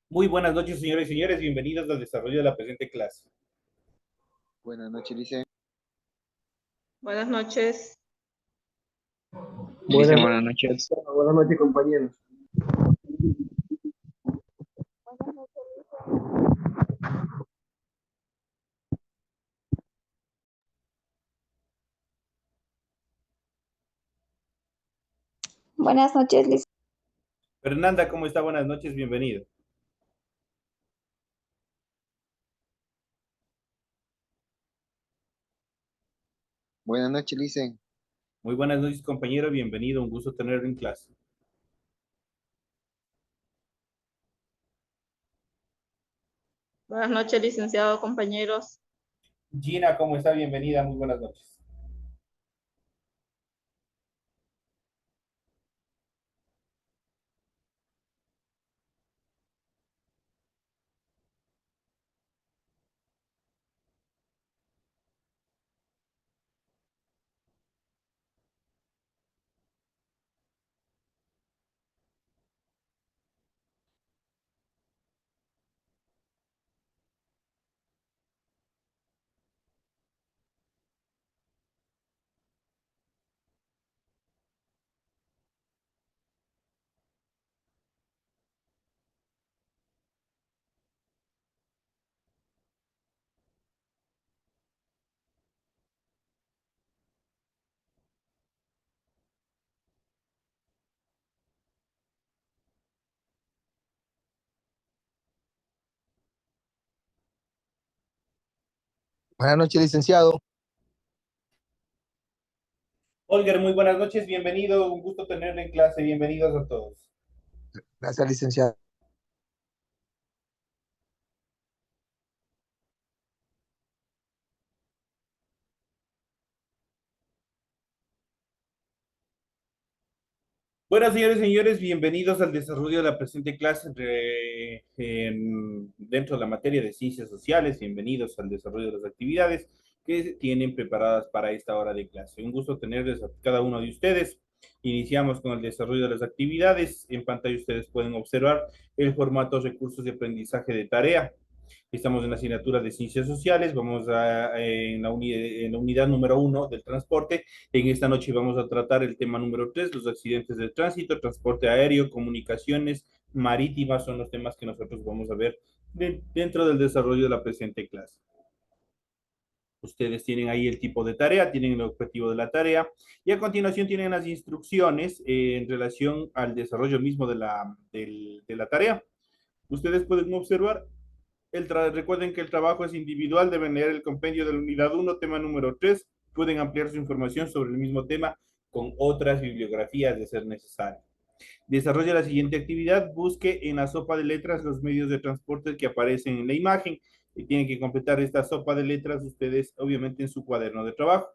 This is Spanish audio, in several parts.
Muy buenas noches, señores y señores. Bienvenidos al desarrollo de la presente clase. Buenas noches, Lice. Buenas noches. Lice, Buenas buenas noches, noches. buenas noches, compañeros. Buenas noches, Liz. Fernanda, ¿cómo está? Buenas noches, bienvenido. Buenas noches, Lice. Muy buenas noches, compañero. Bienvenido. Un gusto tenerlo en clase. Buenas noches, licenciado, compañeros. Gina, ¿cómo está? Bienvenida. Muy buenas noches. Buenas noches, licenciado. Olger, muy buenas noches. Bienvenido. Un gusto tenerlo en clase. Bienvenidos a todos. Gracias, licenciado. Bueno, señores y señores, bienvenidos al desarrollo de la presente clase dentro de la materia de ciencias sociales. Bienvenidos al desarrollo de las actividades que tienen preparadas para esta hora de clase. Un gusto tenerles a cada uno de ustedes. Iniciamos con el desarrollo de las actividades. En pantalla ustedes pueden observar el formato recursos de aprendizaje de tarea. Estamos en la asignatura de Ciencias Sociales, vamos en la unidad número 1 del transporte. En esta noche vamos a tratar el tema número 3, los accidentes de tránsito, transporte aéreo, comunicaciones marítimas, son los temas que nosotros vamos a ver dentro del desarrollo de la presente clase. Ustedes tienen ahí el tipo de tarea, tienen el objetivo de la tarea y a continuación tienen las instrucciones en relación al desarrollo mismo de la tarea. Ustedes pueden observar recuerden que el trabajo es individual, deben leer el compendio de la unidad 1, tema número 3. Pueden ampliar su información sobre el mismo tema con otras bibliografías de ser necesario. Desarrolla la siguiente actividad, busque en la sopa de letras los medios de transporte que aparecen en la imagen. Y tienen que completar esta sopa de letras ustedes, obviamente, en su cuaderno de trabajo.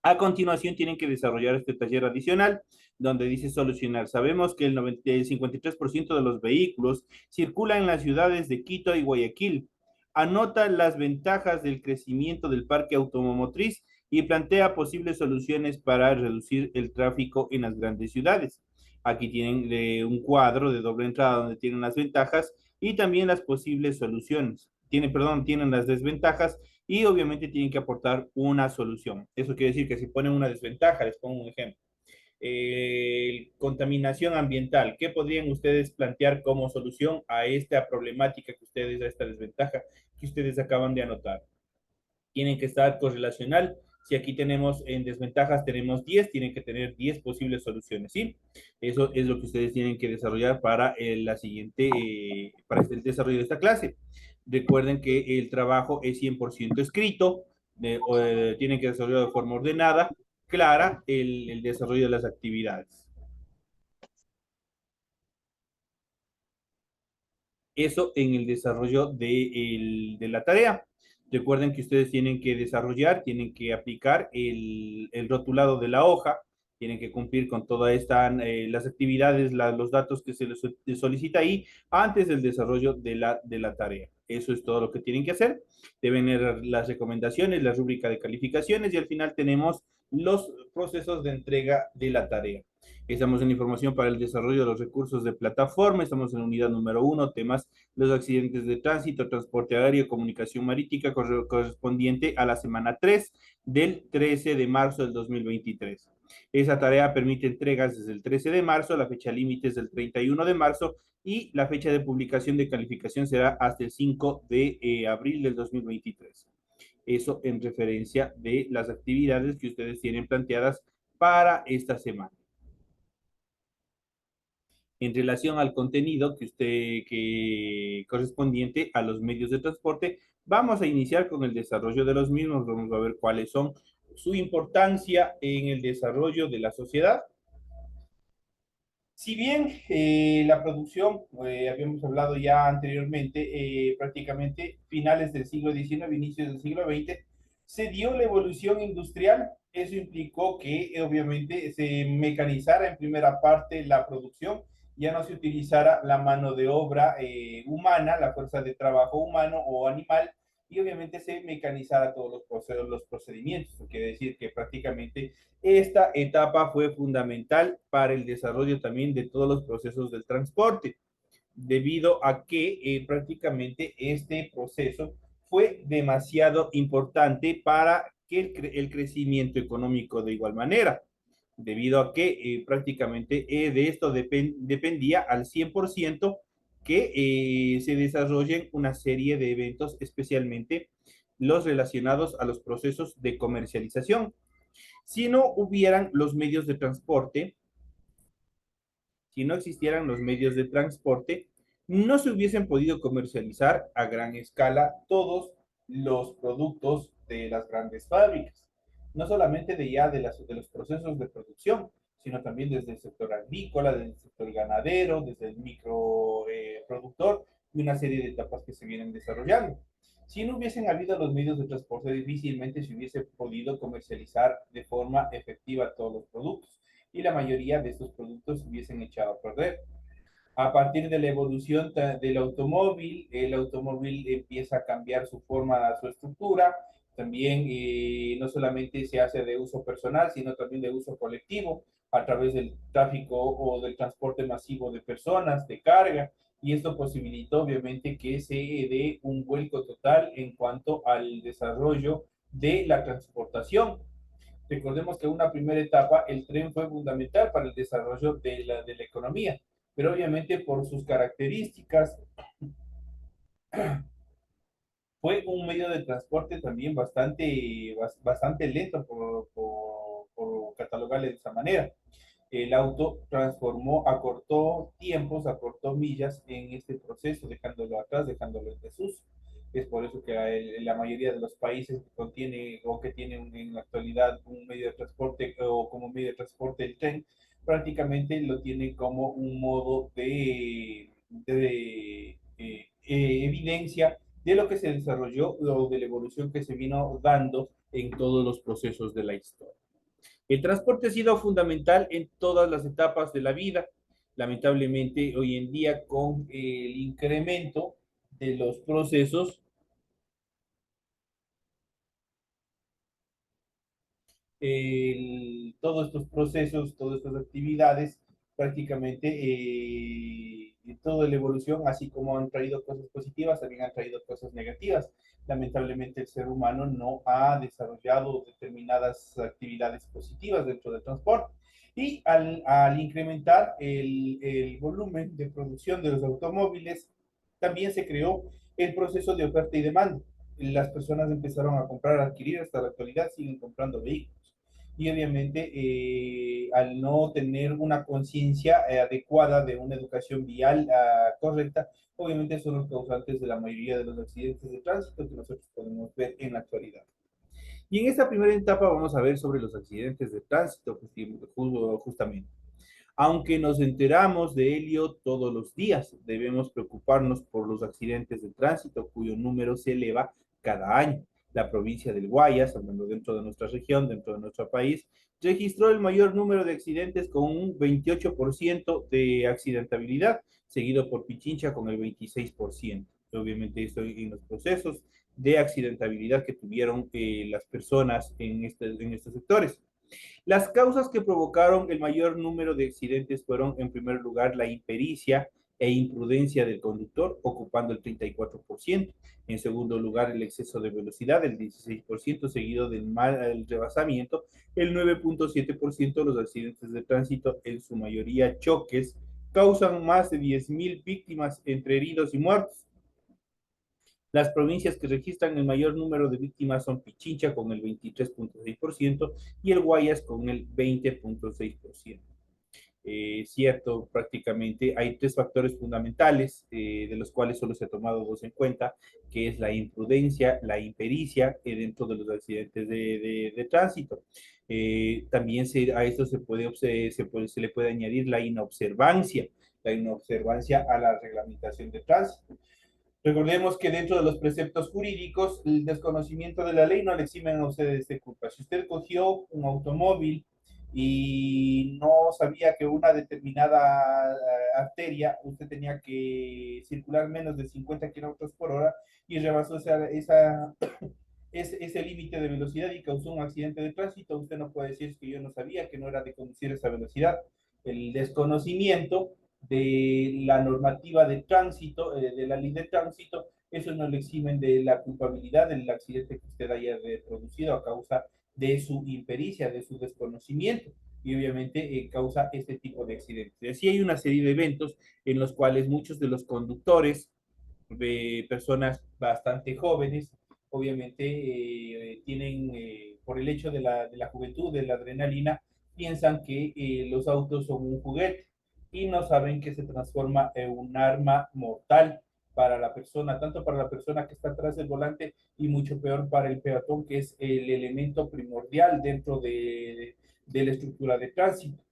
A continuación tienen que desarrollar este taller adicional donde dice solucionar. Sabemos que el 53% de los vehículos circulan en las ciudades de Quito y Guayaquil. Anota las ventajas del crecimiento del parque automotriz y plantea posibles soluciones para reducir el tráfico en las grandes ciudades. Aquí tienen un cuadro de doble entrada donde tienen las ventajas y también las posibles soluciones. Tienen las desventajas y obviamente tienen que aportar una solución. Eso quiere decir que si ponen una desventaja, les pongo un ejemplo. Contaminación ambiental. ¿Qué podrían ustedes plantear como solución a esta problemática que ustedes, a esta desventaja que ustedes acaban de anotar? Tienen que estar correlacional. Si aquí tenemos en desventajas, tenemos 10, tienen que tener 10 posibles soluciones, ¿sí? Eso es lo que ustedes tienen que desarrollar para para el desarrollo de esta clase. Recuerden que el trabajo es 100% escrito, tienen que desarrollar de forma ordenada, clara, el desarrollo de las actividades. Eso en el desarrollo de la tarea. Recuerden que ustedes tienen que desarrollar, tienen que aplicar el rotulado de la hoja. Tienen que cumplir con todas las actividades, los datos que se les solicita ahí antes del desarrollo de la tarea. Eso es todo lo que tienen que hacer. Deben ver las recomendaciones, la rúbrica de calificaciones y al final tenemos los procesos de entrega de la tarea. Estamos en información para el desarrollo de los recursos de plataforma. Estamos en la unidad número 1, temas los accidentes de tránsito, transporte aéreo, comunicación marítima, correspondiente a la semana 3 del 13 de marzo del 2023. Esa tarea permite entregas desde el 13 de marzo, la fecha límite es del 31 de marzo y la fecha de publicación de calificación será hasta el 5 de abril del 2023. Eso en referencia de las actividades que ustedes tienen planteadas para esta semana. En relación al contenido que correspondiente a los medios de transporte, vamos a iniciar con el desarrollo de los mismos. Vamos a ver cuáles son su importancia en el desarrollo de la sociedad. Si bien la producción, habíamos hablado ya anteriormente, prácticamente finales del siglo XIX, inicios del siglo XX, se dio la evolución industrial. Eso implicó que obviamente se mecanizara en primera parte la producción, ya no se utilizara la mano de obra humana, la fuerza de trabajo humano o animal, y obviamente se mecanizara todos los procedimientos. Eso quiere decir que prácticamente esta etapa fue fundamental para el desarrollo también de todos los procesos del transporte, debido a que prácticamente este proceso fue demasiado importante para que el crecimiento económico de igual manera, debido a que prácticamente de esto dependía al 100% que se desarrollen una serie de eventos, especialmente los relacionados a los procesos de comercialización. Si no hubieran los medios de transporte, si no existieran los medios de transporte, no se hubiesen podido comercializar a gran escala todos los productos de las grandes fábricas. No solamente de los procesos de producción, sino también desde el sector agrícola, desde el sector ganadero, desde el microproductor y una serie de etapas que se vienen desarrollando. Si no hubiesen habido los medios de transporte, difícilmente se hubiese podido comercializar de forma efectiva todos los productos y la mayoría de estos productos se hubiesen echado a perder. A partir de la evolución del automóvil, el automóvil empieza a cambiar su forma, su estructura. También no solamente se hace de uso personal, sino también de uso colectivo a través del tráfico o del transporte masivo de personas, de carga, y esto posibilitó obviamente que se dé un vuelco total en cuanto al desarrollo de la transportación. Recordemos que en una primera etapa el tren fue fundamental para el desarrollo de la economía, pero obviamente por sus características fue un medio de transporte también bastante lento por catalogarle de esa manera. El auto acortó tiempos, acortó millas en este proceso, dejándolo atrás, dejándolo en desuso. Es por eso que la mayoría de los países que contiene o que tienen en la actualidad un medio de transporte o como medio de transporte el tren, prácticamente lo tienen como un modo de evidencia de lo que se desarrolló o de la evolución que se vino dando en todos los procesos de la historia. El transporte ha sido fundamental en todas las etapas de la vida. Lamentablemente, hoy en día, con el incremento de los procesos, todos estos procesos, todas estas actividades, prácticamente toda la evolución, así como han traído cosas positivas, también han traído cosas negativas. Lamentablemente el ser humano no ha desarrollado determinadas actividades positivas dentro del transporte. Y al incrementar el volumen de producción de los automóviles, también se creó el proceso de oferta y demanda. Las personas empezaron a comprar, a adquirir, hasta la actualidad siguen comprando vehículos. Y obviamente al no tener una conciencia adecuada de una educación vial correcta, obviamente son los causantes de la mayoría de los accidentes de tránsito que nosotros podemos ver en la actualidad. Y en esta primera etapa vamos a ver sobre los accidentes de tránsito, justamente. Aunque nos enteramos de ello todos los días, debemos preocuparnos por los accidentes de tránsito cuyo número se eleva cada año. La provincia del Guayas, hablando dentro de nuestra región, dentro de nuestro país, registró el mayor número de accidentes con un 28% de accidentabilidad, seguido por Pichincha con el 26%. Obviamente estoy en los procesos de accidentabilidad que tuvieron las personas en estos sectores. Las causas que provocaron el mayor número de accidentes fueron, en primer lugar, la impericia e imprudencia del conductor, ocupando el 34%. En segundo lugar, el exceso de velocidad, el 16%, seguido del mal rebasamiento, el 9.7% de los accidentes de tránsito, en su mayoría choques, causan más de 10.000 víctimas entre heridos y muertos. Las provincias que registran el mayor número de víctimas son Pichincha con el 23.6% y el Guayas con el 20.6%. Cierto, prácticamente hay tres factores fundamentales, de los cuales solo se ha tomado dos en cuenta, que es la imprudencia, la impericia dentro de los accidentes de tránsito. También a esto se le puede añadir la inobservancia a la reglamentación de tránsito. Recordemos que dentro de los preceptos jurídicos, el desconocimiento de la ley no le eximen a ustedes de culpa. Si usted cogió un automóvil y no sabía que una determinada arteria, usted tenía que circular menos de 50 kilómetros por hora y rebasó ese límite de velocidad y causó un accidente de tránsito, usted no puede decir que yo no sabía que no era de conducir esa velocidad. El desconocimiento de la normativa de tránsito, de la ley de tránsito, eso no le eximen de la culpabilidad del accidente que usted haya producido a causa de su impericia, de su desconocimiento, y obviamente causa este tipo de accidentes. Así hay una serie de eventos en los cuales muchos de los conductores de personas bastante jóvenes, obviamente tienen, por el hecho de la juventud, de la adrenalina, piensan que los autos son un juguete y no saben que se transforma en un arma mortal para la persona, tanto para la persona que está atrás del volante y mucho peor para el peatón, que es el elemento primordial dentro de la estructura de tránsito.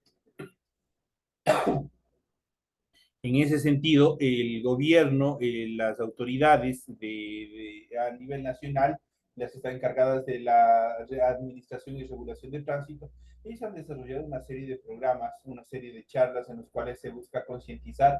En ese sentido, el gobierno, las autoridades a nivel nacional, las que están encargadas de la administración y regulación del tránsito, ellos han desarrollado una serie de programas, una serie de charlas en los cuales se busca concientizar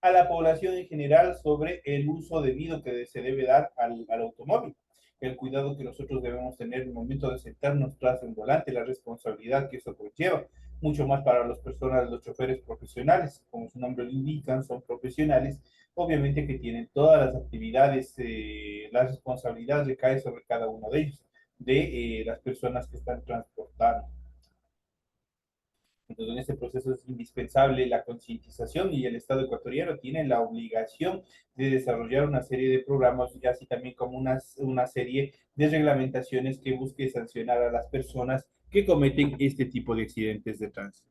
a la población en general sobre el uso debido que se debe dar al automóvil, el cuidado que nosotros debemos tener en el momento de sentarnos tras el volante, la responsabilidad que eso conlleva, mucho más para las personas, los choferes profesionales, como su nombre lo indica, son profesionales, obviamente que tienen todas las actividades, la responsabilidad recae sobre cada uno de ellos, de las personas que están transportando. Entonces, en este proceso es indispensable la concientización y el Estado ecuatoriano tiene la obligación de desarrollar una serie de programas y así también como una serie de reglamentaciones que busque sancionar a las personas que cometen este tipo de accidentes de tránsito.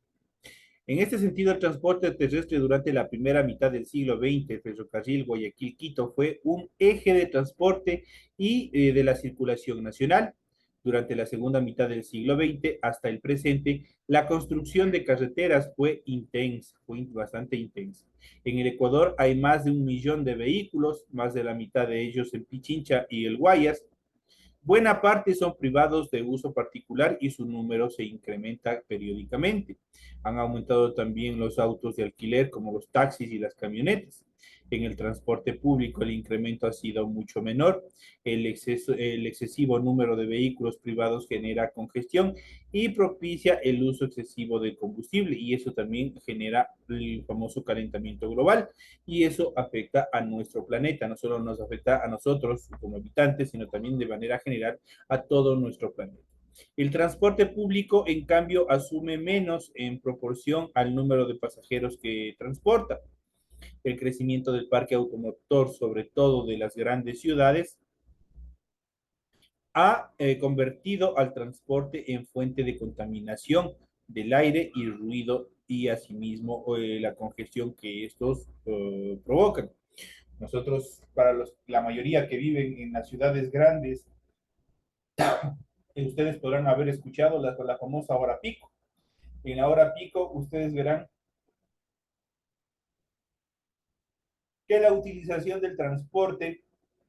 En este sentido, el transporte terrestre durante la primera mitad del siglo XX, el ferrocarril Guayaquil-Quito fue un eje de transporte y de la circulación nacional. Durante la segunda mitad del siglo XX hasta el presente, la construcción de carreteras fue intensa, fue bastante intensa. En el Ecuador hay más de 1 millón de vehículos, más de la mitad de ellos en Pichincha y el Guayas. Buena parte son privados de uso particular y su número se incrementa periódicamente. Han aumentado también los autos de alquiler como los taxis y las camionetas. En el transporte público el incremento ha sido mucho menor. El excesivo número de vehículos privados genera congestión y propicia el uso excesivo de combustible y eso también genera el famoso calentamiento global y eso afecta a nuestro planeta. No solo nos afecta a nosotros como habitantes, sino también de manera general a todo nuestro planeta. El transporte público, en cambio, asume menos en proporción al número de pasajeros que transporta. El crecimiento del parque automotor, sobre todo de las grandes ciudades, ha convertido al transporte en fuente de contaminación del aire y ruido y asimismo la congestión que estos provocan. Nosotros, para la mayoría que viven en las ciudades grandes, ustedes podrán haber escuchado la famosa hora pico. En la hora pico, ustedes verán que la utilización del transporte,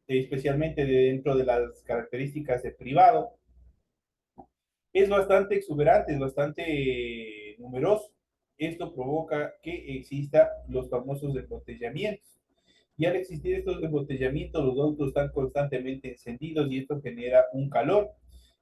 especialmente dentro de las características de privado, es bastante exuberante, es bastante numeroso. Esto provoca que exista los famosos embotellamientos. Y al existir estos embotellamientos, los autos están constantemente encendidos y esto genera un calor.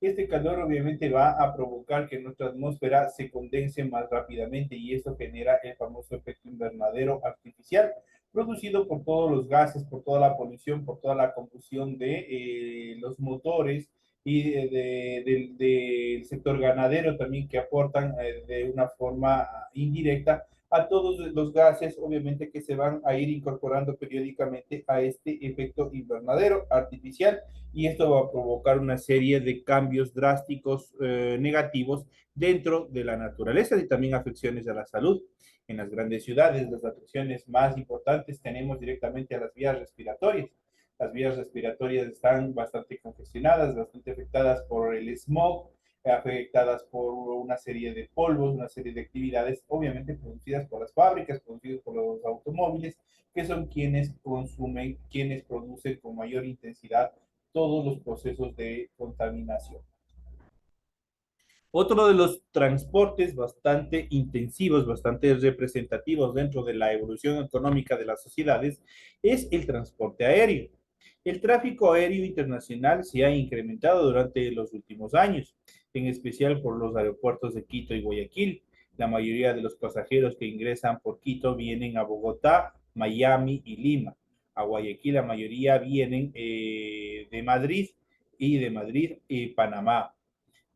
Este calor obviamente va a provocar que nuestra atmósfera se condense más rápidamente y esto genera el famoso efecto invernadero artificial, producido por todos los gases, por toda la polución, por toda la combustión de los motores y del sector ganadero también que aportan de una forma indirecta a todos los gases, obviamente, que se van a ir incorporando periódicamente a este efecto invernadero artificial y esto va a provocar una serie de cambios drásticos negativos dentro de la naturaleza y también afecciones a la salud. En las grandes ciudades, las afecciones más importantes tenemos directamente a las vías respiratorias. Las vías respiratorias están bastante congestionadas, bastante afectadas por el smog, afectadas por una serie de polvos, una serie de actividades, obviamente producidas por las fábricas, producidas por los automóviles, que son quienes consumen, quienes producen con mayor intensidad todos los procesos de contaminación. Otro de los transportes bastante intensivos, bastante representativos dentro de la evolución económica de las sociedades es el transporte aéreo. El tráfico aéreo internacional se ha incrementado durante los últimos años, en especial por los aeropuertos de Quito y Guayaquil. La mayoría de los pasajeros que ingresan por Quito vienen a Bogotá, Miami y Lima. A Guayaquil la mayoría vienen de Madrid y de Madrid y Panamá.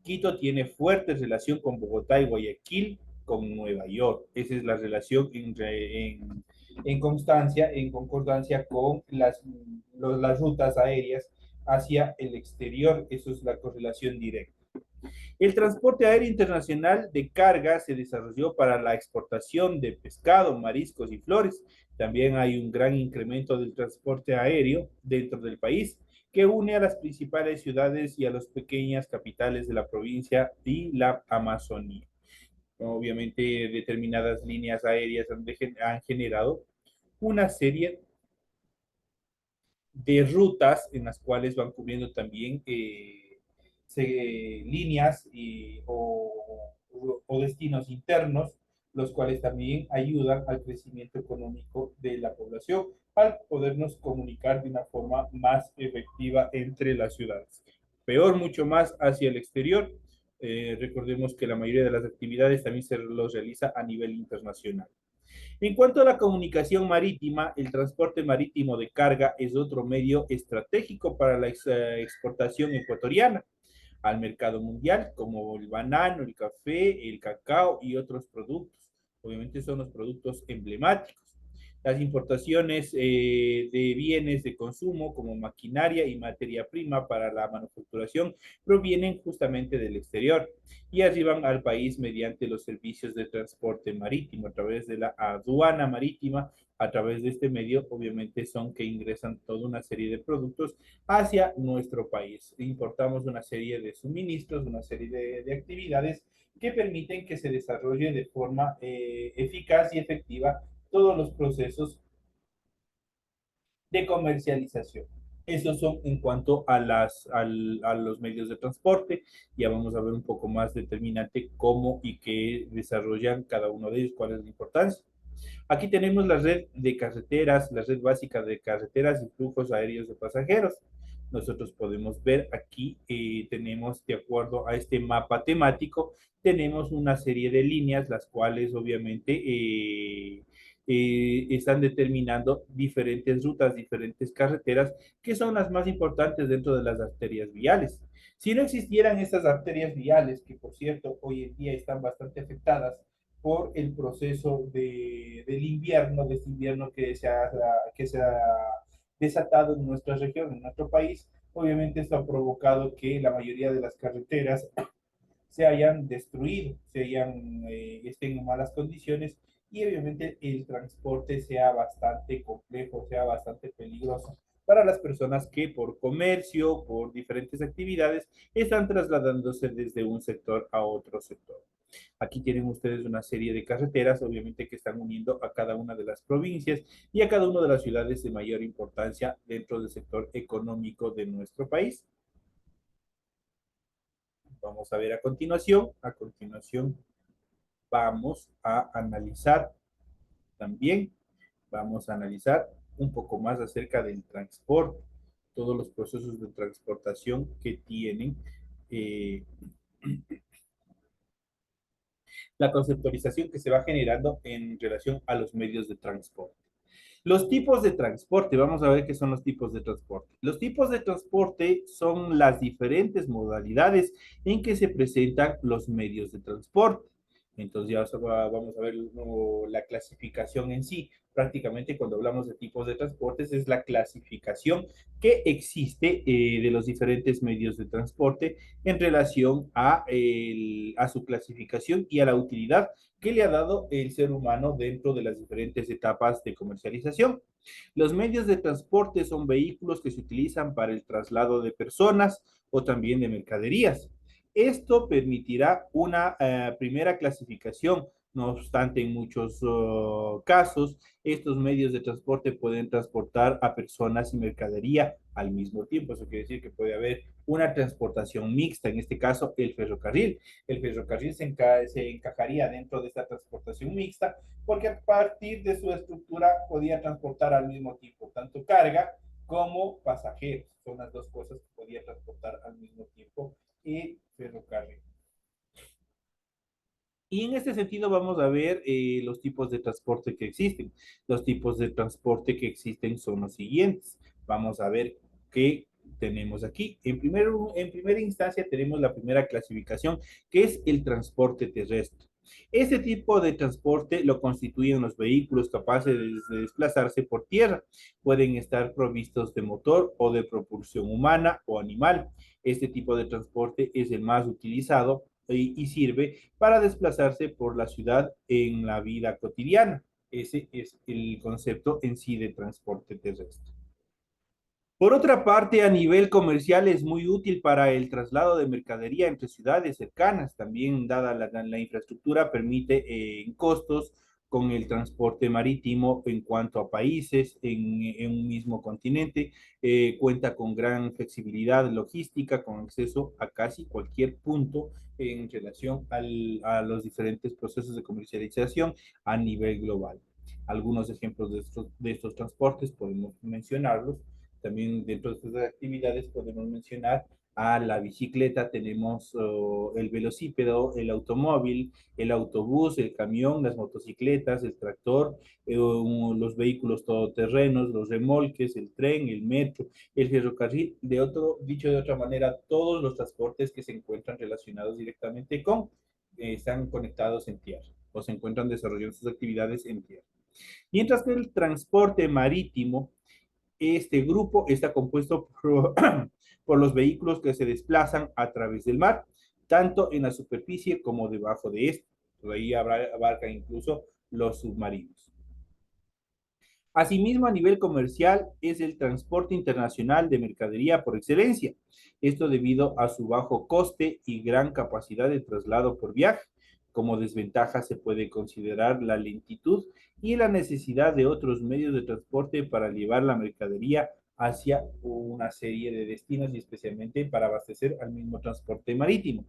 Quito tiene fuerte relación con Bogotá y Guayaquil, con Nueva York. Esa es la relación en concordancia con las rutas aéreas hacia el exterior. Eso es la correlación directa. El transporte aéreo internacional de carga se desarrolló para la exportación de pescado, mariscos y flores. También hay un gran incremento del transporte aéreo dentro del país que une a las principales ciudades y a las pequeñas capitales de la provincia y la Amazonía. Obviamente, determinadas líneas aéreas han generado una serie de rutas en las cuales van cubriendo también líneas o destinos internos, los cuales también ayudan al crecimiento económico de la población al podernos comunicar de una forma más efectiva entre las ciudades. Peor, mucho más hacia el exterior. Recordemos que la mayoría de las actividades también se los realiza a nivel internacional. En cuanto a la comunicación marítima, el transporte marítimo de carga es otro medio estratégico para la exportación ecuatoriana al mercado mundial, como el banano, el café, el cacao y otros productos. Obviamente son los productos emblemáticos. Las importaciones de bienes de consumo como maquinaria y materia prima para la manufacturación provienen justamente del exterior y arriban al país mediante los servicios de transporte marítimo a través de la aduana marítima. A través de este medio, obviamente, son que ingresan toda una serie de productos hacia nuestro país. Importamos una serie de suministros, una serie de actividades que permiten que se desarrolle de forma eficaz y efectiva todos los procesos de comercialización. Esos son en cuanto a los medios de transporte. Ya vamos a ver un poco más determinante cómo y qué desarrollan cada uno de ellos, cuál es la importancia. Aquí tenemos la red de carreteras, la red básica de carreteras y flujos aéreos de pasajeros. Nosotros podemos ver aquí, tenemos de acuerdo a este mapa temático, tenemos una serie de líneas, las cuales obviamente están determinando diferentes rutas, diferentes carreteras, que son las más importantes dentro de las arterias viales. Si no existieran estas arterias viales, que por cierto hoy en día están bastante afectadas por el proceso del invierno, de este invierno que se ha desatado en nuestra región, en nuestro país, obviamente esto ha provocado que la mayoría de las carreteras se hayan destruido, estén en malas condiciones y obviamente el transporte sea bastante complejo, sea bastante peligroso para las personas que por comercio, por diferentes actividades, están trasladándose desde un sector a otro sector. Aquí tienen ustedes una serie de carreteras, obviamente, que están uniendo a cada una de las provincias y a cada una de las ciudades de mayor importancia dentro del sector económico de nuestro país. Vamos a ver a continuación vamos a analizar también, vamos a analizar un poco más acerca del transporte, todos los procesos de transportación que tienen la conceptualización que se va generando en relación a los medios de transporte. Los tipos de transporte, vamos a ver qué son los tipos de transporte. Los tipos de transporte son las diferentes modalidades en que se presentan los medios de transporte. Entonces ya vamos a ver la clasificación en sí. Prácticamente cuando hablamos de tipos de transportes es la clasificación que existe de los diferentes medios de transporte en relación a su clasificación y a la utilidad que le ha dado el ser humano dentro de las diferentes etapas de comercialización. Los medios de transporte son vehículos que se utilizan para el traslado de personas o también de mercaderías. Esto permitirá una primera clasificación. No obstante, en muchos casos, estos medios de transporte pueden transportar a personas y mercadería al mismo tiempo. Eso quiere decir que puede haber una transportación mixta, en este caso el ferrocarril. El ferrocarril se encajaría dentro de esta transportación mixta porque a partir de su estructura podía transportar al mismo tiempo tanto carga como pasajeros. Son las dos cosas que podía transportar al mismo tiempo el ferrocarril. Y en este sentido vamos a ver los tipos de transporte que existen. Los tipos de transporte que existen son los siguientes. Vamos a ver qué tenemos aquí. En primera instancia tenemos la primera clasificación, que es el transporte terrestre. Este tipo de transporte lo constituyen los vehículos capaces de desplazarse por tierra. Pueden estar provistos de motor o de propulsión humana o animal. Este tipo de transporte es el más utilizado y sirve para desplazarse por la ciudad en la vida cotidiana. Ese es el concepto en sí de transporte terrestre. Por otra parte, a nivel comercial es muy útil para el traslado de mercadería entre ciudades cercanas. También, dada la infraestructura, permite en costos con el transporte marítimo en cuanto a países en un mismo continente. Cuenta con gran flexibilidad logística, con acceso a casi cualquier punto en relación a los diferentes procesos de comercialización a nivel global. Algunos ejemplos de estos transportes podemos mencionarlos. También dentro de estas actividades podemos mencionar a la bicicleta, tenemos el velocípedo, el automóvil, el autobús, el camión, las motocicletas, el tractor, los vehículos todoterrenos, los remolques, el tren, el metro, el ferrocarril. Dicho de otra manera, todos los transportes que se encuentran relacionados directamente están conectados en tierra o se encuentran desarrollando sus actividades en tierra. Mientras que el transporte marítimo, este grupo está compuesto por los vehículos que se desplazan a través del mar, tanto en la superficie como debajo de este. Por ahí abarca incluso los submarinos. Asimismo, a nivel comercial, es el transporte internacional de mercadería por excelencia. Esto debido a su bajo coste y gran capacidad de traslado por viaje. Como desventaja se puede considerar la lentitud y la necesidad de otros medios de transporte para llevar la mercadería hacia una serie de destinos y especialmente para abastecer al mismo transporte marítimo.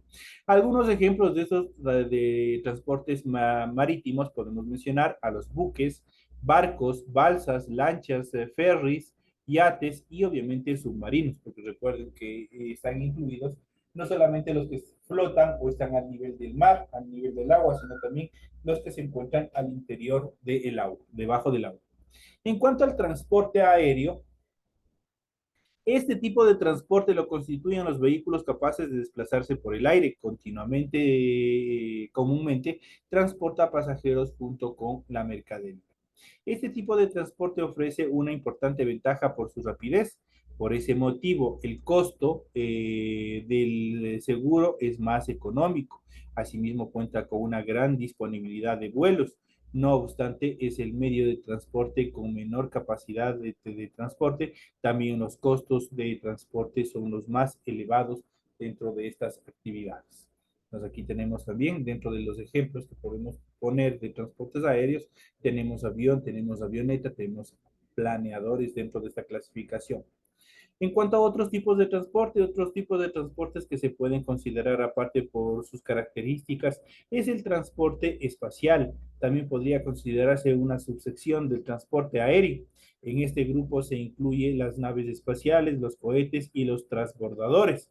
Algunos ejemplos de estos de transportes marítimos podemos mencionar a los buques, barcos, balsas, lanchas, ferries, yates y obviamente submarinos, porque recuerden que están incluidos no solamente los que flotan o están al nivel del mar, al nivel del agua, sino también los que se encuentran al interior del agua, debajo del agua. En cuanto al transporte aéreo, este tipo de transporte lo constituyen los vehículos capaces de desplazarse por el aire continuamente, comúnmente transporta pasajeros junto con la mercadería. Este tipo de transporte ofrece una importante ventaja por su rapidez. Por ese motivo, el costo del seguro es más económico. Asimismo, cuenta con una gran disponibilidad de vuelos. No obstante, es el medio de transporte con menor capacidad de transporte. También los costos de transporte son los más elevados dentro de estas actividades. Entonces aquí tenemos también, dentro de los ejemplos que podemos poner de transportes aéreos, tenemos avión, tenemos avioneta, tenemos planeadores dentro de esta clasificación. En cuanto a otros tipos de transportes que se pueden considerar aparte por sus características, es el transporte espacial. También podría considerarse una subsección del transporte aéreo. En este grupo se incluyen las naves espaciales, los cohetes y los transbordadores.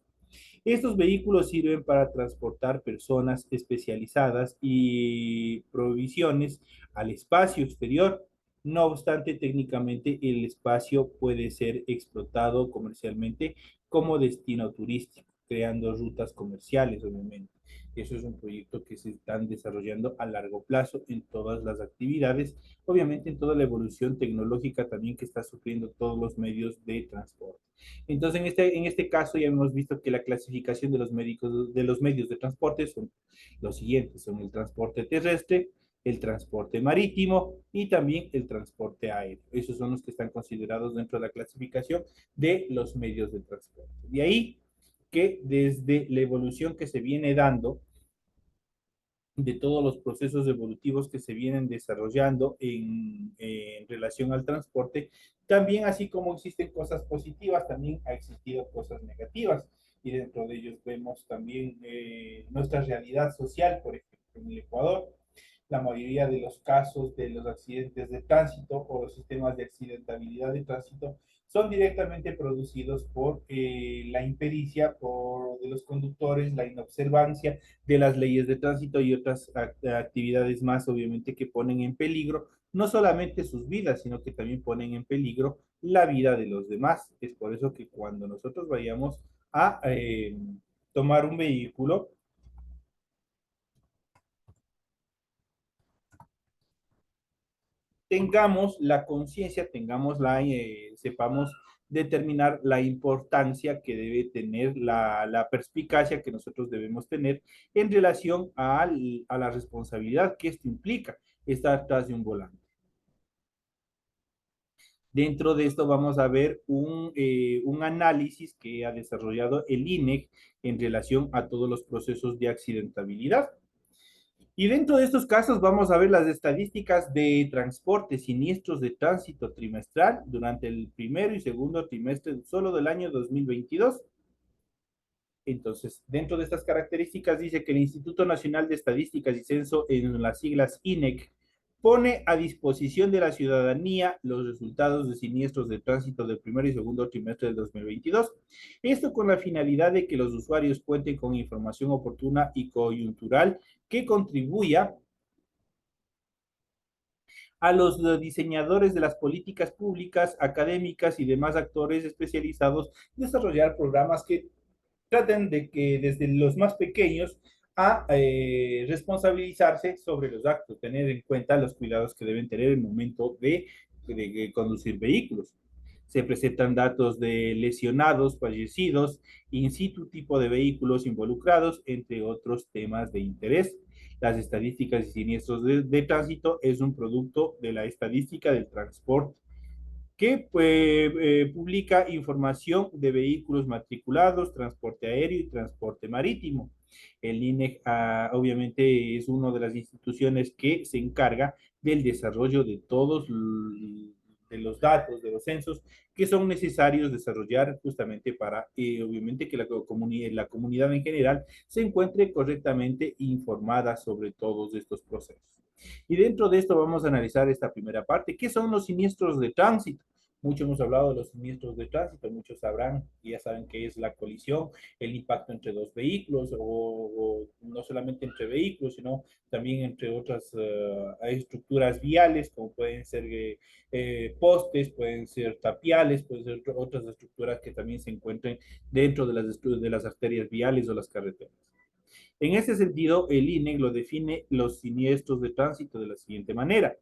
Estos vehículos sirven para transportar personas especializadas y provisiones al espacio exterior. No obstante, técnicamente el espacio puede ser explotado comercialmente como destino turístico, creando rutas comerciales, obviamente. Eso es un proyecto que se están desarrollando a largo plazo en todas las actividades, obviamente en toda la evolución tecnológica también que está sufriendo todos los medios de transporte. Entonces, en este caso ya hemos visto que la clasificación de los medios de transporte son los siguientes, son el transporte terrestre, el transporte marítimo y también el transporte aéreo. Esos son los que están considerados dentro de la clasificación de los medios de transporte. De ahí que desde la evolución que se viene dando, de todos los procesos evolutivos que se vienen desarrollando en relación al transporte, también así como existen cosas positivas, también ha existido cosas negativas. Y dentro de ellos vemos también nuestra realidad social, por ejemplo, en el Ecuador, la mayoría de los casos de los accidentes de tránsito o los sistemas de accidentabilidad de tránsito son directamente producidos por la impericia de los conductores, la inobservancia de las leyes de tránsito y otras actividades más, obviamente, que ponen en peligro no solamente sus vidas, sino que también ponen en peligro la vida de los demás. Es por eso que cuando nosotros vayamos a tomar un vehículo, tengamos la conciencia, sepamos determinar la importancia que debe tener la perspicacia que nosotros debemos tener en relación a la responsabilidad que esto implica, estar atrás de un volante. Dentro de esto vamos a ver un análisis que ha desarrollado el INEC en relación a todos los procesos de accidentabilidad. Y dentro de estos casos vamos a ver las estadísticas de transporte, siniestros de tránsito trimestral durante el primero y segundo trimestre solo del año 2022. Entonces, dentro de estas características dice que el Instituto Nacional de Estadísticas y Censo, en las siglas INEC, pone a disposición de la ciudadanía los resultados de siniestros de tránsito del primer y segundo trimestre del 2022. Esto con la finalidad de que los usuarios cuenten con información oportuna y coyuntural que contribuya a los diseñadores de las políticas públicas, académicas y demás actores especializados desarrollar programas que traten de que desde los más pequeños a responsabilizarse sobre los actos, tener en cuenta los cuidados que deben tener en el momento de conducir vehículos. Se presentan datos de lesionados, fallecidos, in situ tipo de vehículos involucrados, entre otros temas de interés. Las estadísticas y siniestros de tránsito es un producto de la estadística del transporte que publica información de vehículos matriculados, transporte aéreo y transporte marítimo. El INEC obviamente es una de las instituciones que se encarga del desarrollo de todos de los datos, de los censos que son necesarios desarrollar justamente para, obviamente, que la comunidad en general se encuentre correctamente informada sobre todos estos procesos. Y dentro de esto vamos a analizar esta primera parte. ¿Qué son los siniestros de tránsito? Mucho hemos hablado de los siniestros de tránsito, muchos sabrán y ya saben qué es la colisión, el impacto entre dos vehículos o no solamente entre vehículos, sino también entre otras estructuras viales, como pueden ser postes, pueden ser tapiales, pueden ser otras estructuras que también se encuentren dentro de las arterias viales o las carreteras. En ese sentido, el INE lo define los siniestros de tránsito de la siguiente manera.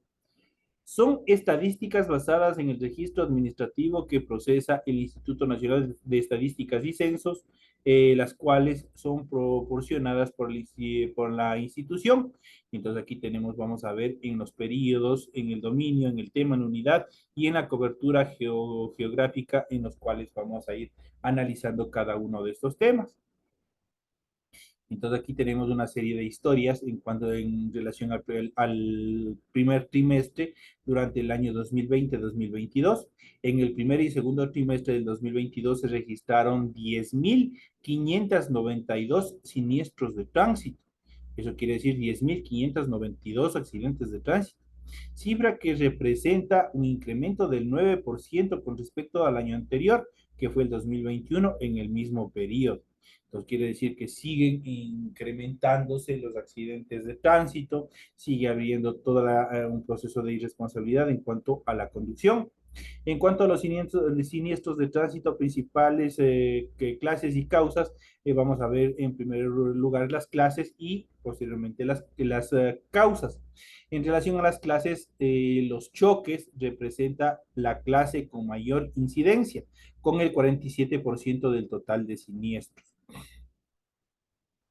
Son estadísticas basadas en el registro administrativo que procesa el Instituto Nacional de Estadísticas y Censos, las cuales son proporcionadas por la institución. Entonces aquí tenemos, vamos a ver en los periodos, en el dominio, en el tema, en unidad y en la cobertura geográfica en los cuales vamos a ir analizando cada uno de estos temas. Entonces aquí tenemos una serie de historias en relación al primer trimestre durante el año 2020-2022. En el primer y segundo trimestre del 2022 se registraron 10.592 siniestros de tránsito. Eso quiere decir 10.592 accidentes de tránsito, cifra que representa un incremento del 9% con respecto al año anterior, que fue el 2021 en el mismo periodo. Entonces quiere decir que siguen incrementándose los accidentes de tránsito, sigue habiendo todo un proceso de irresponsabilidad en cuanto a la conducción. En cuanto a los siniestros de tránsito principales, clases y causas, vamos a ver en primer lugar las clases y posteriormente las causas. En relación a las clases, los choques representa la clase con mayor incidencia, con el 47% del total de siniestros.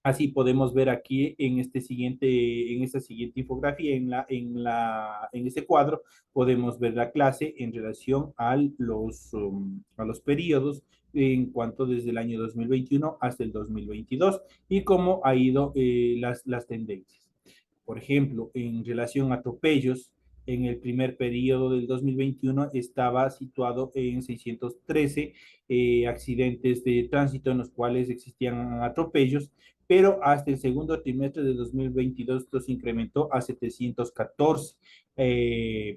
Así podemos ver aquí en esta siguiente infografía, en este cuadro, podemos ver la clase en relación a los periodos en cuanto desde el año 2021 hasta el 2022 y cómo ha ido las tendencias. Por ejemplo, en relación a atropellos, en el primer periodo del 2021 estaba situado en 613 accidentes de tránsito en los cuales existían atropellos, pero hasta el segundo trimestre de 2022 esto se incrementó a 714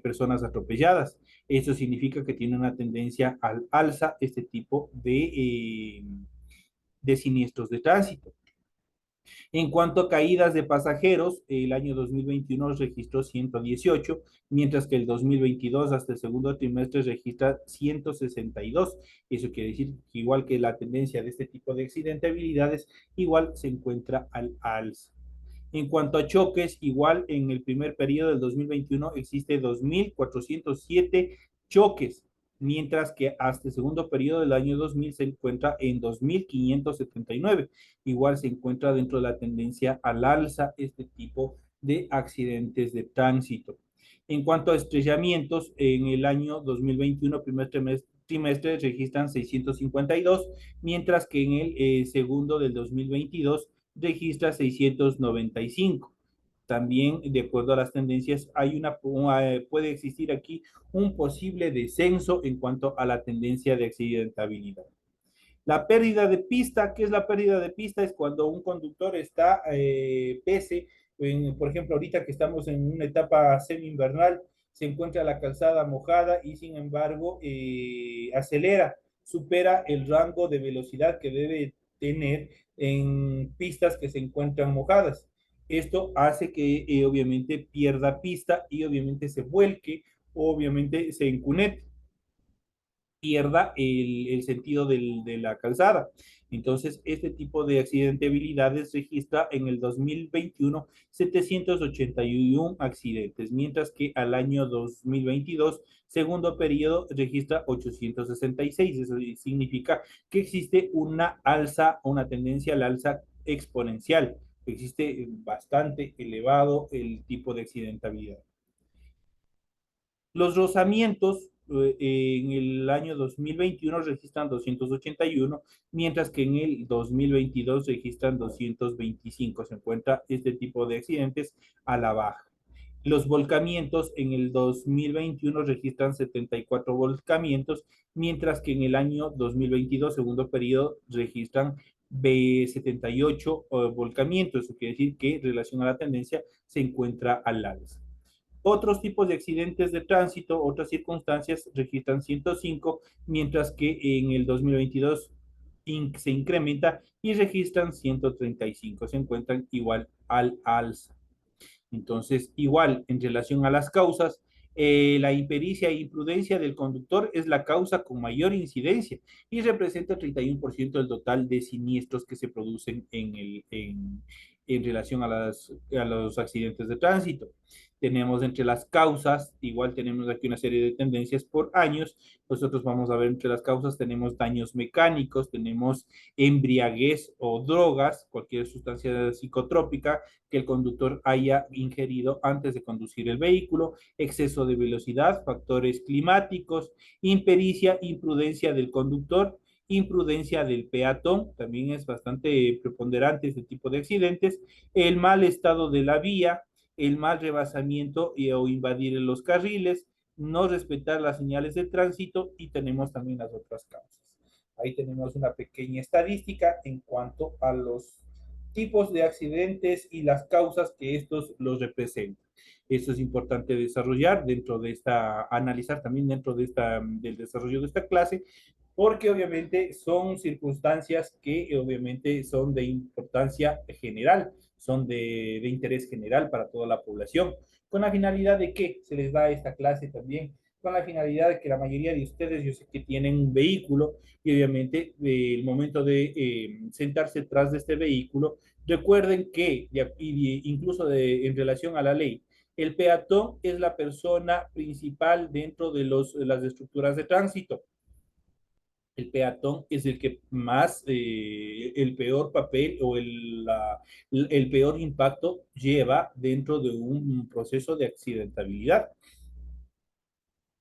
personas atropelladas. Eso significa que tiene una tendencia al alza este tipo de siniestros de tránsito. En cuanto a caídas de pasajeros, el año 2021 registró 118, mientras que el 2022 hasta el segundo trimestre registra 162. Eso quiere decir que igual que la tendencia de este tipo de accidentabilidades, igual se encuentra al alza. En cuanto a choques, igual en el primer periodo del 2021 existe 2.407 choques, mientras que hasta el segundo periodo del año 2000 se encuentra en 2.579. Igual se encuentra dentro de la tendencia al alza este tipo de accidentes de tránsito. En cuanto a estrellamientos, en el año 2021, primer trimestre, registran 652, mientras que en el segundo del 2022 registra 695. También, de acuerdo a las tendencias, puede existir aquí un posible descenso en cuanto a la tendencia de accidentabilidad. La pérdida de pista, ¿qué es la pérdida de pista? Es cuando un conductor está por ejemplo, ahorita que estamos en una etapa semi-invernal, se encuentra la calzada mojada y sin embargo acelera, supera el rango de velocidad que debe tener en pistas que se encuentran mojadas. Esto hace que obviamente pierda pista y obviamente se vuelque, obviamente se encunete, pierda el sentido de la calzada. Entonces, este tipo de accidentabilidades registra en el 2021 781 accidentes, mientras que al año 2022, segundo periodo, registra 866. Eso significa que existe una alza, una tendencia al alza exponencial. Existe bastante elevado el tipo de accidentabilidad. Los rozamientos en el año 2021 registran 281, mientras que en el 2022 registran 225. Se encuentra este tipo de accidentes a la baja. Los volcamientos en el 2021 registran 74 volcamientos, mientras que en el año 2022, segundo periodo, registran 78 volcamientos. Eso quiere decir que en relación a la tendencia se encuentra al alza. Otros tipos de accidentes de tránsito, otras circunstancias, registran 105, mientras que en el 2022 se incrementa y registran 135. Se encuentran igual al alza. Entonces, igual, en relación a las causas, la impericia e imprudencia del conductor es la causa con mayor incidencia y representa el 31% del total de siniestros que se producen en relación a los accidentes de tránsito. Tenemos entre las causas, igual tenemos aquí una serie de tendencias por años. Nosotros vamos a ver entre las causas, tenemos daños mecánicos, tenemos embriaguez o drogas, cualquier sustancia psicotrópica que el conductor haya ingerido antes de conducir el vehículo, exceso de velocidad, factores climáticos, impericia, imprudencia del conductor, imprudencia del peatón, también es bastante preponderante este tipo de accidentes, el mal estado de la vía, el mal rebasamiento o invadir los carriles, no respetar las señales de tránsito y tenemos también las otras causas. Ahí tenemos una pequeña estadística en cuanto a los tipos de accidentes y las causas que estos los representan. Esto es importante desarrollar dentro de esta, analizar también dentro de esta, del desarrollo de esta clase, porque obviamente son circunstancias que obviamente son de importancia general, son de interés general para toda la población, con la finalidad de que se les da esta clase también, con la finalidad de que la mayoría de ustedes, yo sé que tienen un vehículo y obviamente el momento de sentarse detrás de este vehículo, recuerden que incluso en relación a la ley, el peatón es la persona principal dentro de las estructuras de tránsito. El peatón es el que más, el peor papel o el peor impacto lleva dentro de un proceso de accidentabilidad.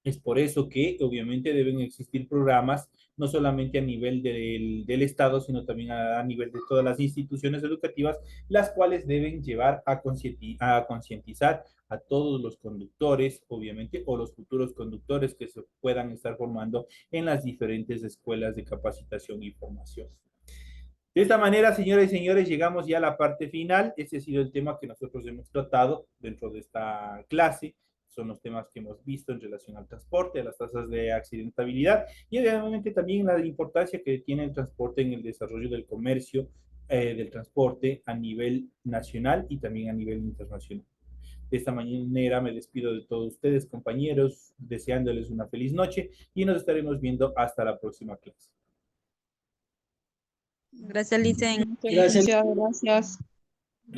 Es por eso que obviamente deben existir programas, no solamente a nivel del Estado, sino también a nivel de todas las instituciones educativas, las cuales deben llevar a concientizar a todos los conductores, obviamente, o los futuros conductores que se puedan estar formando en las diferentes escuelas de capacitación y formación. De esta manera, señoras y señores, llegamos ya a la parte final. Este ha sido el tema que nosotros hemos tratado dentro de esta clase. Son los temas que hemos visto en relación al transporte, a las tasas de accidentabilidad y obviamente también la importancia que tiene el transporte en el desarrollo del comercio, del transporte a nivel nacional y también a nivel internacional. De esta manera me despido de todos ustedes, compañeros, deseándoles una feliz noche y nos estaremos viendo hasta la próxima clase. Gracias, Licen. Licenciado, gracias.